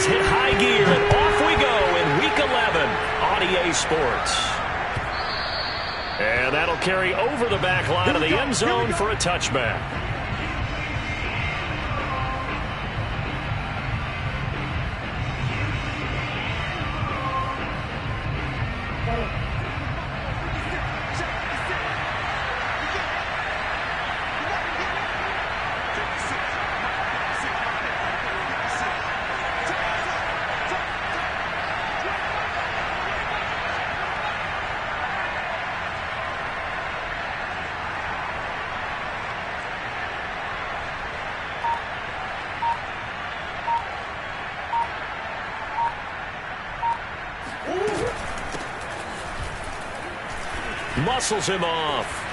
has hit high gear, and off we go in Week 11 on EA Sports. And that'll carry over the back line of the end zone for a touchback. Muscles him off.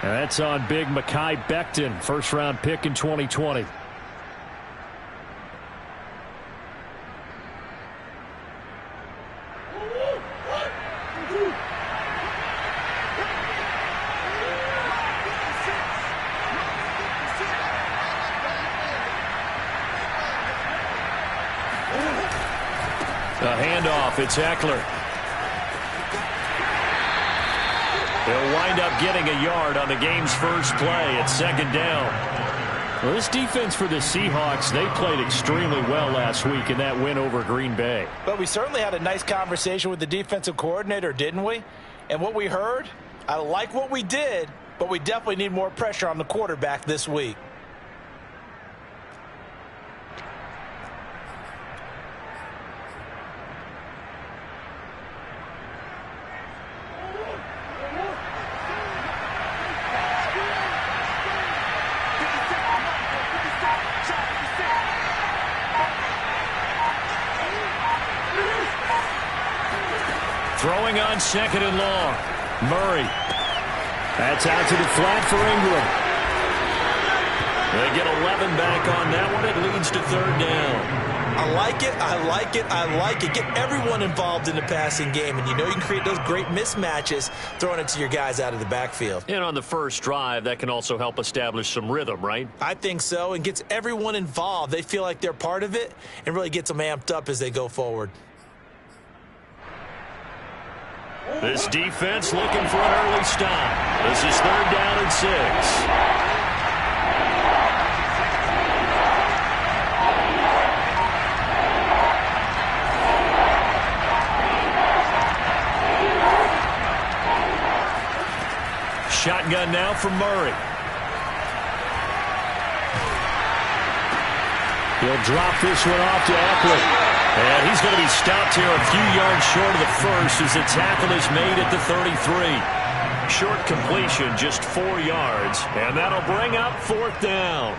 And that's on big Mekhi Becton, first-round pick in 2020. A handoff, it's Eckler. He'll wind up getting a yard on the game's first play at second down. Well, this defense for the Seahawks, they played extremely well last week in that win over Green Bay. But we certainly had a nice conversation with the defensive coordinator, didn't we? And what we heard, I like what we did, but we definitely need more pressure on the quarterback this week. Throwing on second and long. Murray. That's out to the flat for Ingram. They get 11 back on that one. It leads to third down. I like it, I like it, I like it. Get everyone involved in the passing game, and you know you can create those great mismatches throwing it to your guys out of the backfield. And on the first drive, that can also help establish some rhythm, right? I think so, and gets everyone involved. They feel like they're part of it and really gets them amped up as they go forward. This defense looking for an early stop. This is third down and 6. Shotgun now from Murray. He'll drop this one off to Eckler. And he's going to be stopped here a few yards short of the first as the tackle is made at the 33. Short completion, just 4 yards. And that'll bring up fourth down.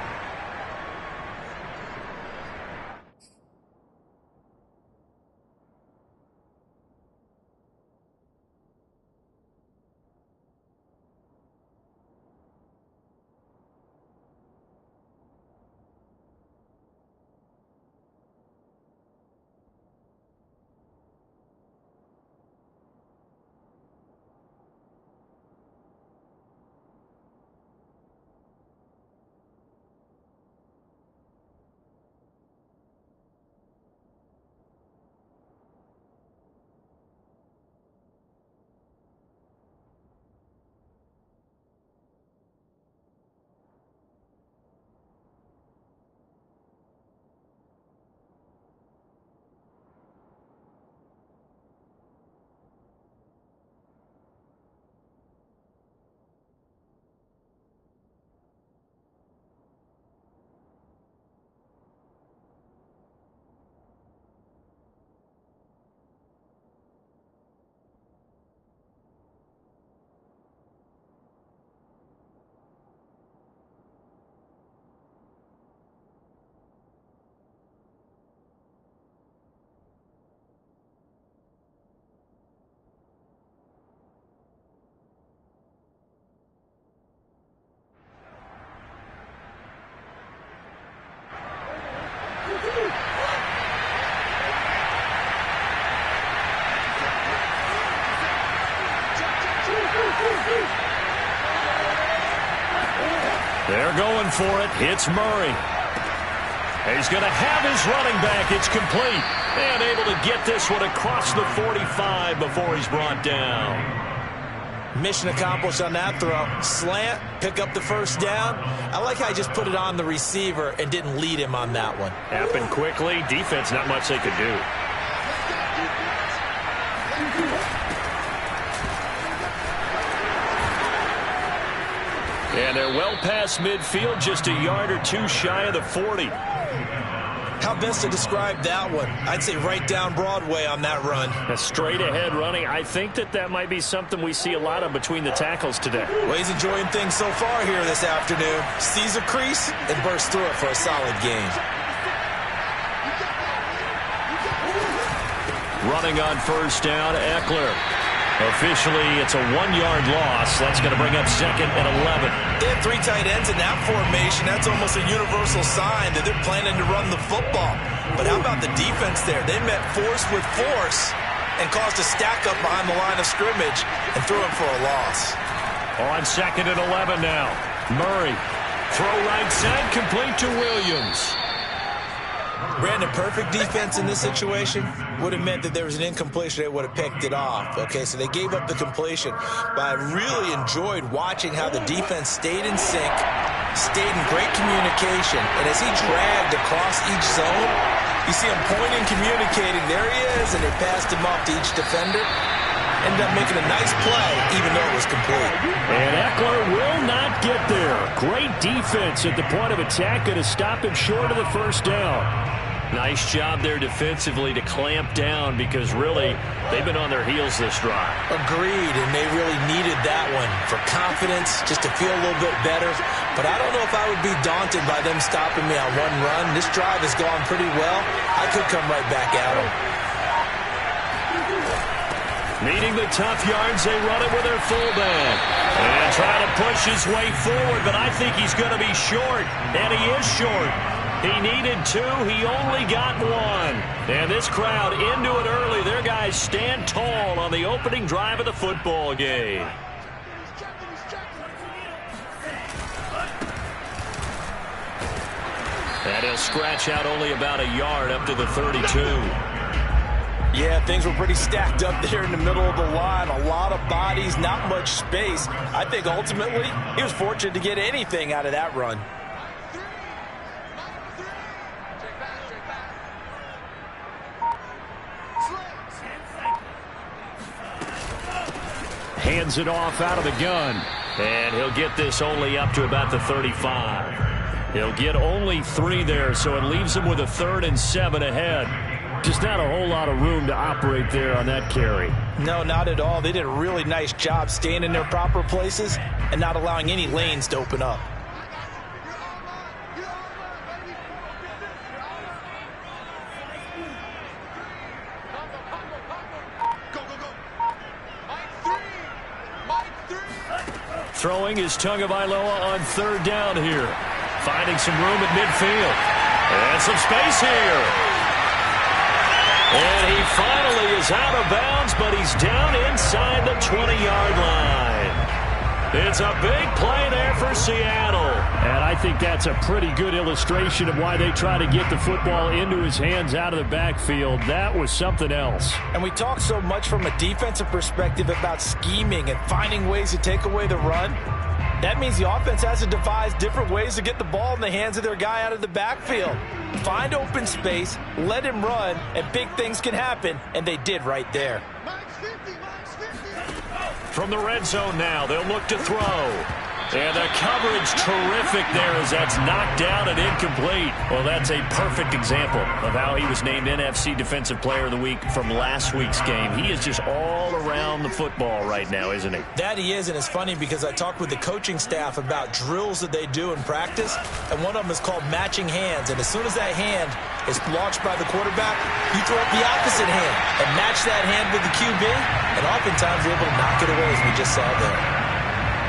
They're going for it. It's Murray. He's going to have his running back. It's complete. And able to get this one across the 45 before he's brought down. Mission accomplished on that throw. Slant, pick up the first down. I like how I just put it on the receiver and didn't lead him on that one. Happened quickly. Defense, not much they could do. And they're well past midfield, just a yard or two shy of the 40. How best to describe that one? I'd say right down Broadway on that run. A straight ahead running. I think that might be something we see a lot of between the tackles today. Well, he's enjoying things so far here this afternoon. Sees a crease and bursts through it for a solid gain. Running on first down, Eckler. Officially, it's a 1-yard loss. That's going to bring up second and 11. They have 3 tight ends in that formation. That's almost a universal sign that they're planning to run the football. But how about the defense there? They met force with force and caused a stack up behind the line of scrimmage and threw him for a loss. On second and 11 now. Murray. Throw right side, complete to Williams. Brandon, perfect defense in this situation would have meant that there was an incompletion. They would have picked it off. Okay, so they gave up the completion. But I really enjoyed watching how the defense stayed in sync, stayed in great communication. And as he dragged across each zone, you see him pointing, communicating. There he is, and they passed him off to each defender. Ended up making a nice play, even though it was complete. And Eckler will not get there. Great defense at the point of attack, going to stop him short of the first down. Nice job there defensively to clamp down because really they've been on their heels this drive. Agreed, and they really needed that one for confidence, just to feel a little bit better. But I don't know if I would be daunted by them stopping me on one run. This drive has gone pretty well. I could come right back at them. Needing the tough yards, they run it with their fullback. And trying to push his way forward, but I think he's going to be short. And he is short. He needed 2. He only got 1. And this crowd into it early. Their guys stand tall on the opening drive of the football game. And he'll scratch out only about a yard up to the 32. Yeah, things were pretty stacked up there in the middle of the line. A lot of bodies, not much space. I think ultimately he was fortunate to get anything out of that run. Hands it off out of the gun. And he'll get this only up to about the 35. He'll get only 3 there, so it leaves him with a 3rd and 7 ahead. Just not a whole lot of room to operate there on that carry. No, not at all. They did a really nice job staying in their proper places and not allowing any lanes to open up. Throwing is Tagovailoa on 3rd down here. Finding some room at midfield. And some space here. And he finally is out of bounds, but he's down inside the 20-yard line. It's a big play there for Seattle. And I think that's a pretty good illustration of why they try to get the football into his hands out of the backfield. That was something else. And we talk so much from a defensive perspective about scheming and finding ways to take away the run. That means the offense has to devise different ways to get the ball in the hands of their guy out of the backfield. Find open space, let him run, and big things can happen, and they did right there. From the red zone now, they'll look to throw. And the coverage terrific there as that's knocked down and incomplete. Well, that's a perfect example of how he was named NFC Defensive Player of the Week from last week's game. He is just all around the football right now, isn't he? That he is, and it's funny because I talked with the coaching staff about drills that they do in practice, and one of them is called matching hands. And as soon as that hand is launched by the quarterback, you throw up the opposite hand and match that hand with the QB, and oftentimes you're able to knock it away, as we just saw there.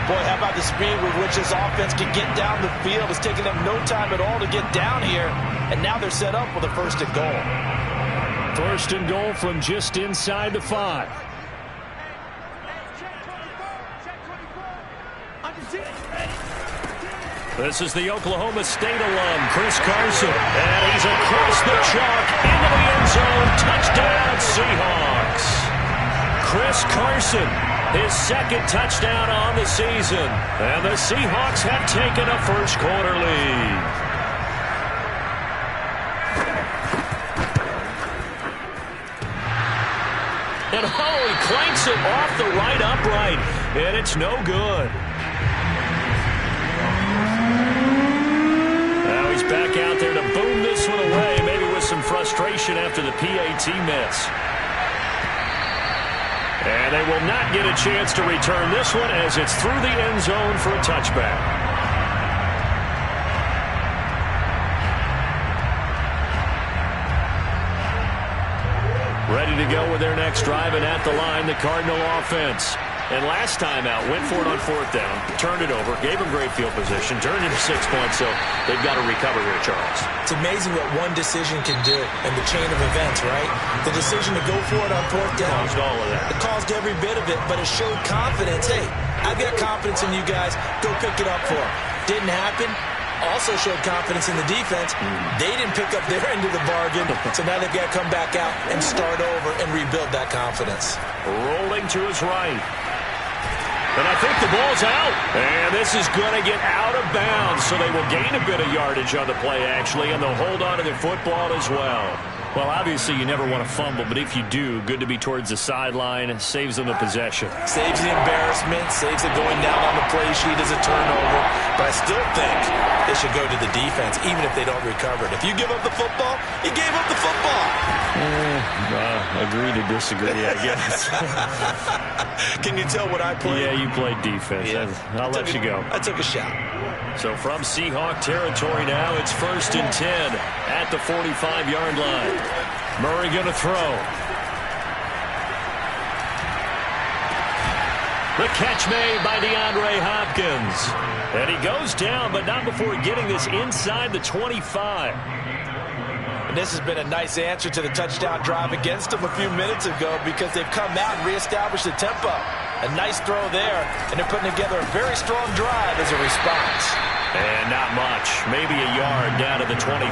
Boy, how about the speed with which this offense can get down the field? It's taken them no time at all to get down here, and now they're set up with a 1st and goal. 1st and goal from just inside the 5. This is the Oklahoma State alum, Chris Carson. And he's across the chalk into the end zone. Touchdown, Seahawks. Chris Carson, his second touchdown on the season. And the Seahawks have taken a first-quarter lead. And he clanks it off the right upright. And it's no good. Now he's back out there to boom this one away, maybe with some frustration after the PAT miss. And they will not get a chance to return this one as it's through the end zone for a touchback. Ready to go with their next drive, and at the line, the Cardinal offense. And last time out, went for it on fourth down, turned it over, gave them great field position, turned it to 6 points, so they've got to recover here, Charles. It's amazing what one decision can do in the chain of events, right? The decision to go for it on fourth down. Caused all of that. It caused every bit of it, but it showed confidence. Hey, I've got confidence in you guys. Go pick it up for them. Didn't happen. Also showed confidence in the defense. They didn't pick up their end of the bargain, so now they've got to come back out and start over and rebuild that confidence. Rolling to his right. And I think the ball's out. And this is going to get out of bounds, so they will gain a bit of yardage on the play, actually, and they'll hold on to their football as well. Well, obviously, you never want to fumble, but if you do, good to be towards the sideline. Saves them the possession. Saves the embarrassment, saves it going down on the play sheet as a turnover. But I still think they should go to the defense, even if they don't recover it. If you give up the football, you gave up the football. Agree to disagree, I guess. Can you tell what I played? Yeah, you played defense. Yeah. I'll let you go. I took a shot. So from Seahawk territory now, it's 1st and 10 at the 45-yard line. Murray going to throw. The catch made by DeAndre Hopkins. And he goes down, but not before getting this inside the 25. And this has been a nice answer to the touchdown drive against them a few minutes ago because they've come out and reestablished the tempo. A nice throw there, and they're putting together a very strong drive as a response. And not much. Maybe a yard down to the 23.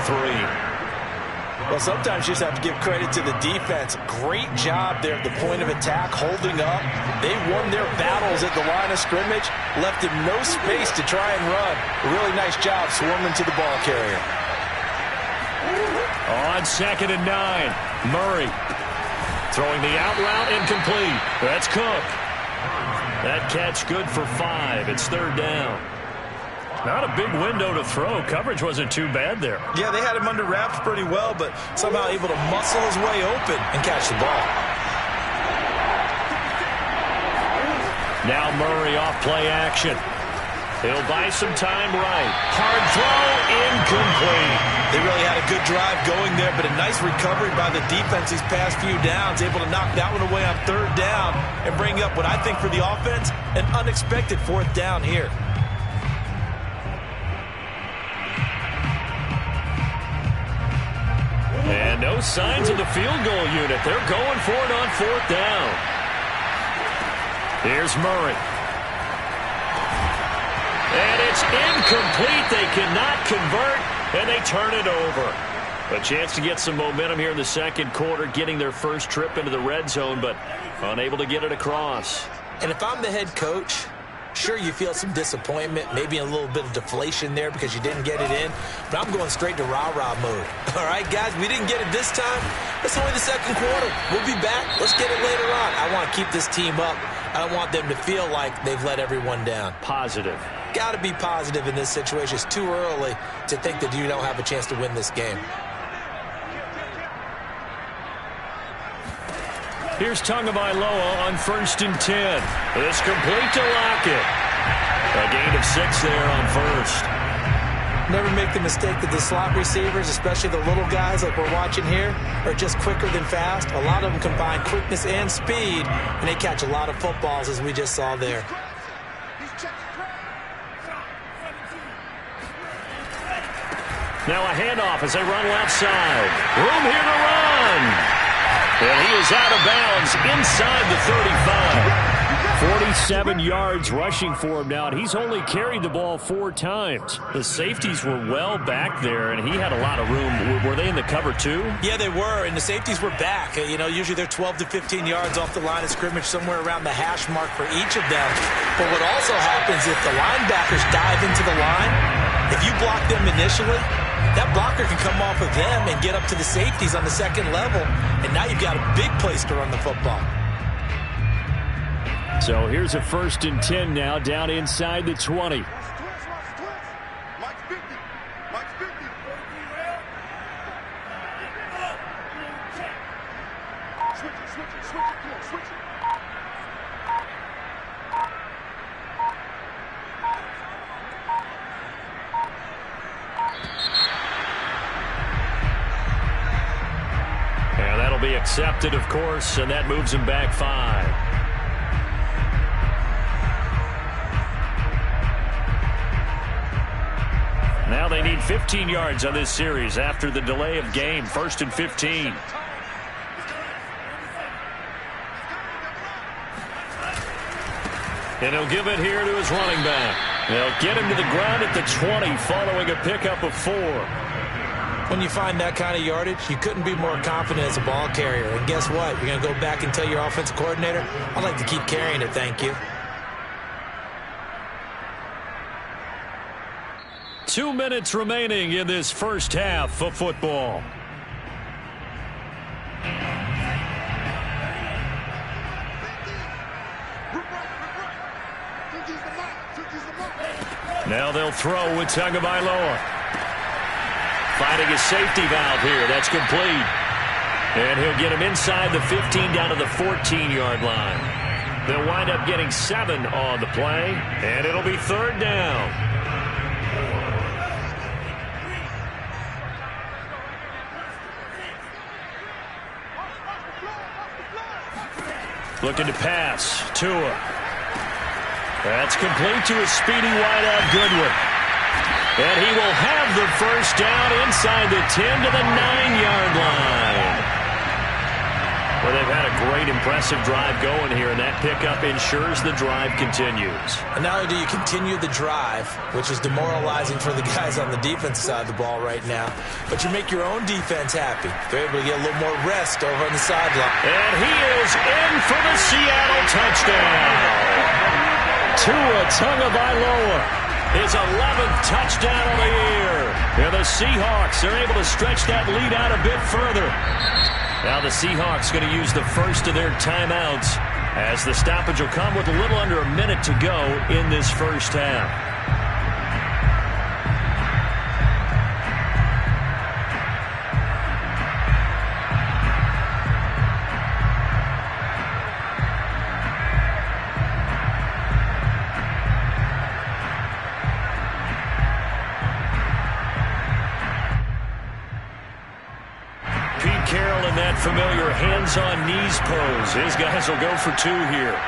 Well, sometimes you just have to give credit to the defense. Great job there at the point of attack, holding up. They won their battles at the line of scrimmage, left him no space to try and run. A really nice job swarming to the ball carrier. On 2nd and 9, Murray throwing the out route incomplete. That's Cook. That catch good for 5. It's 3rd down. Not a big window to throw. Coverage wasn't too bad there. Yeah, they had him under wraps pretty well, but somehow able to muscle his way open and catch the ball. Now Murray off play action. He'll buy some time right. Hard throw, incomplete. They really had a good drive going there, but a nice recovery by the defense these past few downs. Able to knock that one away on 3rd down and bring up what I think for the offense, an unexpected 4th down here. And no signs of the field goal unit. They're going for it on 4th down. Here's Murray. And it's incomplete. They cannot convert, and they turn it over. A chance to get some momentum here in the 2nd quarter, getting their first trip into the red zone, but unable to get it across. And if I'm the head coach, sure, you feel some disappointment, maybe a little bit of deflation there because you didn't get it in, but I'm going straight to rah-rah mode. All right, guys, we didn't get it this time. It's only the 2nd quarter. We'll be back. Let's get it later on. I want to keep this team up. I don't want them to feel like they've let everyone down. Positive. Got to be positive in this situation. It's too early to think that you don't have a chance to win this game. Here's Tagovailoa on 1st and 10. It's complete to Lockett. A gain of 6 there on 1st. Never make the mistake that the slot receivers, especially the little guys like we're watching here, are just quicker than fast. A lot of them combine quickness and speed, and they catch a lot of footballs, as we just saw there. Now a handoff as they run left side. Room here to run. And he is out of bounds inside the 35. 27 yards rushing for him now, and he's only carried the ball 4 times. The safeties were well back there, and he had a lot of room. Were they in the cover too? Yeah, they were, and the safeties were back. You know, usually they're 12 to 15 yards off the line of scrimmage, somewhere around the hash mark for each of them. But what also happens if the linebackers dive into the line, if you block them initially, that blocker can come off of them and get up to the safeties on the second level, and now you've got a big place to run the football. So here's a 1st and 10 now, down inside the 20. And that'll be accepted, of course, and that moves him back 5. Now they need 15 yards on this series after the delay of game. 1st and 15. And he'll give it here to his running back. They'll get him to the ground at the 20 following a pickup of 4. When you find that kind of yardage, you couldn't be more confident as a ball carrier. And guess what? You're going to go back and tell your offensive coordinator, I'd like to keep carrying it, thank you. 2 minutes remaining in this first half of football. Now they'll throw with Tagovailoa. Finding a safety valve here. That's complete. And he'll get him inside the 15 down to the 14-yard line. They'll wind up getting 7 on the play, and it'll be 3rd down. Looking to pass. Tua. That's complete to a speedy wideout Goodwin. And he will have the first down inside the 10 to the 9-yard line. Well, they've had a great, impressive drive going here, and that pickup ensures the drive continues. And not only do you continue the drive, which is demoralizing for the guys on the defensive side of the ball right now, but you make your own defense happy. They're able to get a little more rest over on the sideline. And he is in for the Seattle touchdown. Tua Tagovailoa, his 11th touchdown of the year. And the Seahawks are able to stretch that lead out a bit further. Now the Seahawks going to use the first of their timeouts as the stoppage will come with a little under a minute to go in this first half. Familiar hands-on knees pose. His guys will go for 2 here.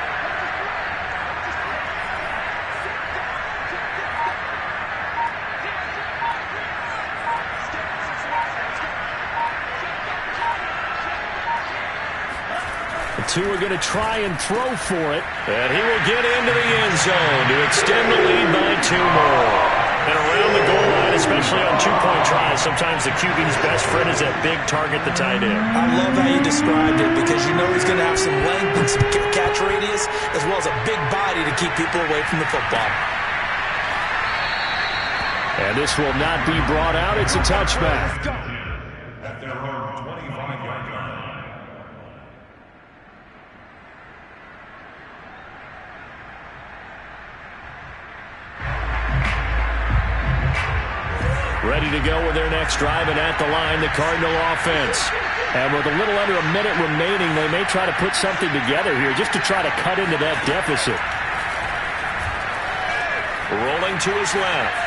Tua going to try and throw for it. And he will get into the end zone to extend the lead by 2 more. And around the goal line, especially on 2-point tries, sometimes the QB's best friend is that big target, the tight end. I love how you described it because you know he's going to have some length and some catch radius as well as a big body to keep people away from the football. And this will not be brought out. It's a touchback. At their own 25-yard line. Ready to go with their next drive, and at the line, the Cardinal offense. And with a little under a minute remaining, they may try to put something together here just to try to cut into that deficit. Rolling to his left.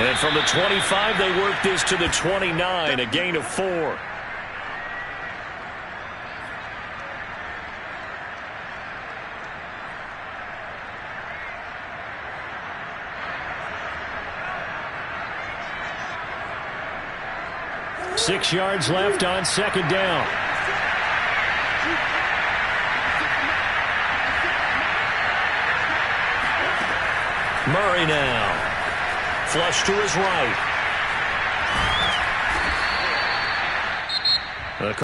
And from the 25, they work this to the 29, a gain of 4. Six yards left on 2nd down. Murray now. Flush to his right.